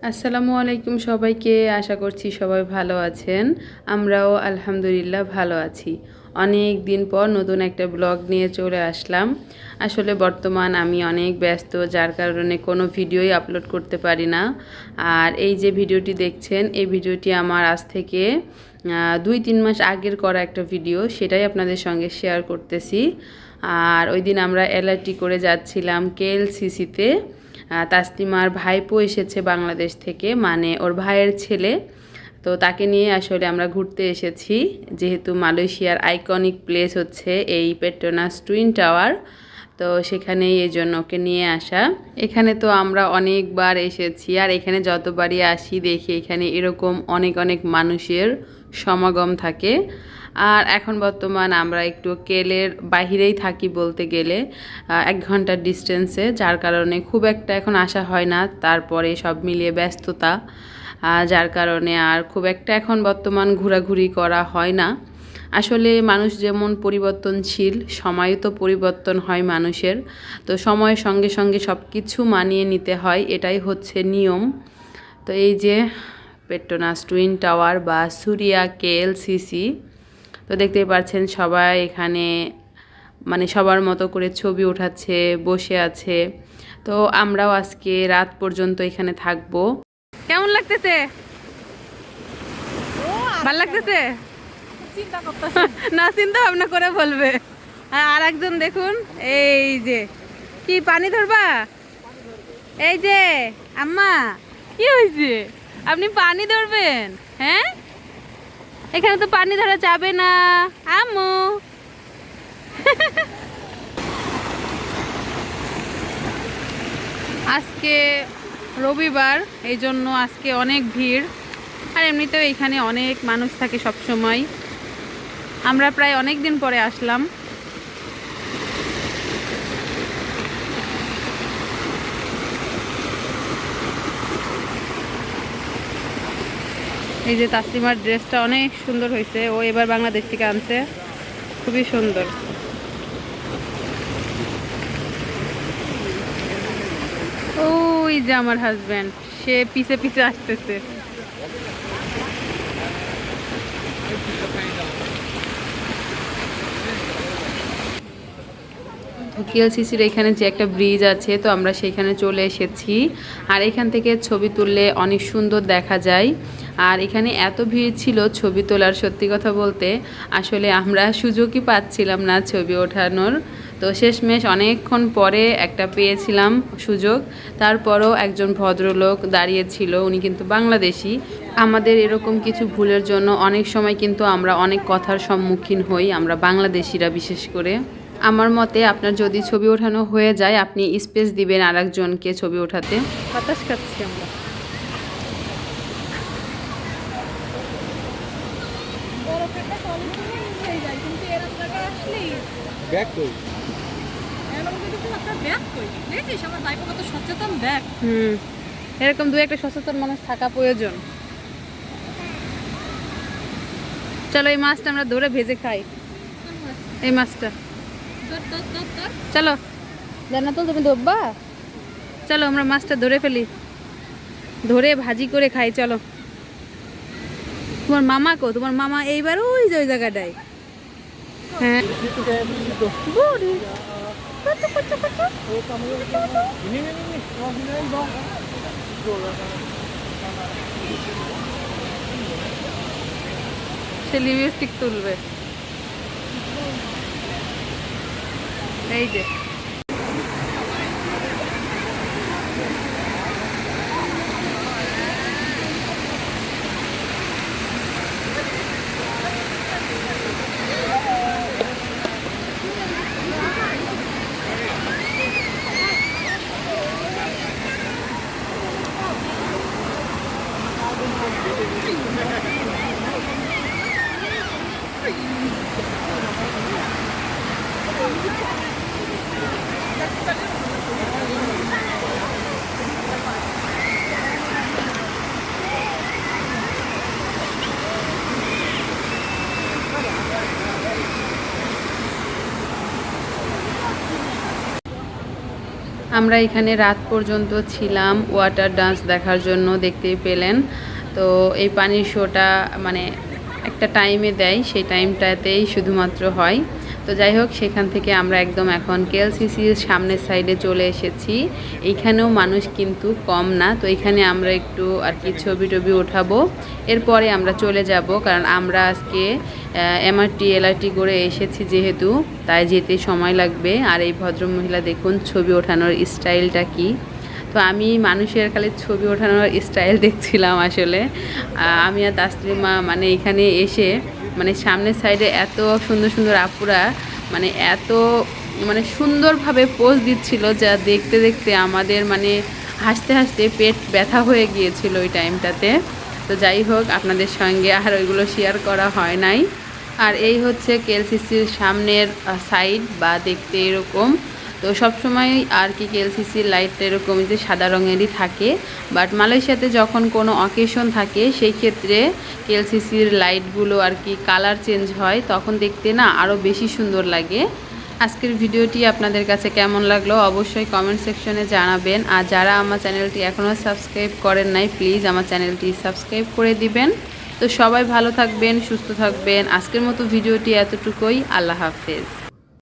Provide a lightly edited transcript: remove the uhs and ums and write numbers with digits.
আসসালামু আলাইকুম সবাইকে। আশা করছি সবাই ভালো আছেন। আমরাও আলহামদুলিল্লাহ ভালো আছি। অনেক দিন পর নতুন একটা ব্লগ নিয়ে চলে আসলাম। আসলে বর্তমান আমি অনেক ব্যস্ত, যার কারণে কোনো ভিডিওই আপলোড করতে পারি না। আর এই যে ভিডিওটি দেখছেন, এই ভিডিওটি আমার আজ থেকে 2-3 মাস আগের করা একটা ভিডিও, সেটাই আপনাদের সঙ্গে শেয়ার করতেছি। আর ওই দিন আমরা এলআরটি করে যাচ্ছিলাম কেএলসিসিতে। তাসলিমার ভাইপো এসেছে বাংলাদেশ থেকে, মানে ওর ভাইয়ের ছেলে। তো তাকে নিয়ে আসলে আমরা ঘুরতে এসেছি, যেহেতু মালয়েশিয়ার আইকনিক প্লেস হচ্ছে এই পেট্রোনাস টুইন টাওয়ার। তো সেখানেই এই জন্য ওকে নিয়ে আসা। এখানে তো আমরা অনেকবার এসেছি, আর এখানে যতবারই আসি দেখি এখানে এরকম অনেক অনেক মানুষের সমাগম থাকে। আর এখন বর্তমান আমরা একটু কেলের বাহিরেই থাকি বলতে গেলে, 1 ঘন্টার ডিস্টেন্সে, যার কারণে খুব একটা এখন আসা হয় না। তারপরে সব মিলিয়ে ব্যস্ততা, যার কারণে আর খুব একটা এখন বর্তমান ঘোরাঘুরি করা হয় না। আসলে মানুষ যেমন পরিবর্তনশীল, সময়ও তো পরিবর্তন হয় মানুষের। তো সময়ের সঙ্গে সঙ্গে সব কিছু মানিয়ে নিতে হয়, এটাই হচ্ছে নিয়ম। তো এই যে পেট্রোনাস টুইন টাওয়ার বা সুরিয়া কেএলসিসি, তো দেখতেই পাচ্ছেন সবাই এখানে মানে সবার মতো করে ছবি ওঠাচ্ছে, বসে আছে। তো আমরাও আজকে রাত পর্যন্ত এখানে থাকবো। কেমন লাগতেছে? ভাল লাগতেছে না? চিন্তা ভাবনা করে বলবে। আর একজন দেখুন, এই যে কি পানি ধরবা? এই যে আম্মা, কি হয়েছে? আপনি পানি ধরবেন? হ্যাঁ, এখানে তো পানি ধরা যাবে না আম্মু। আজকে রবিবার, এই জন্য আজকে অনেক ভিড়। আর এমনিতেও এখানে অনেক মানুষ থাকে সব সময়। আমরা প্রায় অনেক দিন পরে আসলাম। এই যে তাসলিমার ড্রেসটা অনেক সুন্দর হয়েছে, ও এবার বাংলাদেশ থেকে আনছে, খুবই সুন্দর। ওই যে আমার হাজবেন্ড, সে পিছে পিছে আসতেছে। কেএলসিসির এখানে যে একটা ব্রিজ আছে, তো আমরা সেখানে চলে এসেছি। আর এখান থেকে ছবি তুললে অনেক সুন্দর দেখা যায়। আর এখানে এত ভিড় ছিল ছবি তোলার, সত্যি কথা বলতে আসলে আমরা সুযোগই পাচ্ছিলাম না ছবি ওঠানোর। তো শেষমেশ অনেকক্ষণ পরে একটা পেয়েছিলাম সুযোগ। তারপরও একজন ভদ্রলোক দাঁড়িয়েছিল, উনি কিন্তু বাংলাদেশি। আমাদের এরকম কিছু ভুলের জন্য অনেক সময় কিন্তু আমরা অনেক কথার সম্মুখীন হই, আমরা বাংলাদেশিরা বিশেষ করে। আমার মতে আপনার যদি ছবি ওঠানো হয়ে যায়, আপনি স্পেস দিবেন আরেকজনকে ছবি ওঠাতে। বাতাস খাচ্ছি আমরা। এরকম দু একটা সচেতন মানুষ থাকা প্রয়োজন। চলো এই মাছটা আমরা ধরে ভেজে খাই। এই মাছটা চলো, জান্নাতুল তুমি ধরবা? চলো আমরা মাছটা ধরে ফেলি, ধরে ভাজি করে খাই। চলো। তোমার মামা কো? তোমার মামা এইবার ওই যে ওই জায়গাটায়। হ্যাঁ, সে লিপস্টিক তুলবে। এই যে আমরা এখানে রাত পর্যন্ত ছিলাম ওয়াটার ডান্স দেখার জন্য, দেখতেই পেলেন। তো এই পানির শোটা মানে একটা টাইমে দেয়, সেই টাইমটাতেই শুধুমাত্র হয়। তো যাই হোক, সেখান থেকে আমরা একদম এখন কেএলসিসির সামনের সাইডে চলে এসেছি। এইখানেও মানুষ কিন্তু কম না। তো এখানে আমরা একটু আর কি ছবি টবি ওঠাবো, এরপরে আমরা চলে যাব, কারণ আমরা আজকে এমআরটি এলআরটি করে এসেছি যেহেতু, তাই যেতে সময় লাগবে। আর এই ভদ্রমহিলা দেখুন ছবি ওঠানোর স্টাইলটা কি। তো আমি মানুষের খালি ছবি ওঠানোর স্টাইল দেখছিলাম আসলে। আমি আর তাসলিমা মানে এখানে এসে মানে সামনের সাইডে এত সুন্দর সুন্দর আপুরা মানে এত মানে সুন্দরভাবে পোজ দিচ্ছিল, যা দেখতে দেখতে আমাদের মানে হাসতে হাসতে পেট ব্যথা হয়ে গিয়েছিল ওই টাইমটাতে। তো যাই হোক, আপনাদের সঙ্গে আর ওইগুলো শেয়ার করা হয় নাই। আর এই হচ্ছে কেএলসিসির সামনের সাইড বা দেখতে এরকম। তো সবসময় আর কি কেএলসিসির লাইটটা এরকমই যে সাদা রঙেরই থাকে, বাট মালয়েশিয়াতে যখন কোনো অকেশন থাকে সেই ক্ষেত্রে কেএলসিসির লাইটগুলো আর কি কালার চেঞ্জ হয়, তখন দেখতে না আরও বেশি সুন্দর লাগে। আজকের ভিডিওটি আপনাদের কাছে কেমন লাগলো অবশ্যই কমেন্ট সেকশনে জানাবেন। আর যারা আমার চ্যানেলটি এখনও সাবস্ক্রাইব করেন নাই, প্লিজ আমার চ্যানেলটি সাবস্ক্রাইব করে দিবেন। তো সবাই ভালো থাকবেন, সুস্থ থাকবেন। আজকের মতো ভিডিওটি এতটুকুই। আল্লাহ হাফেজ।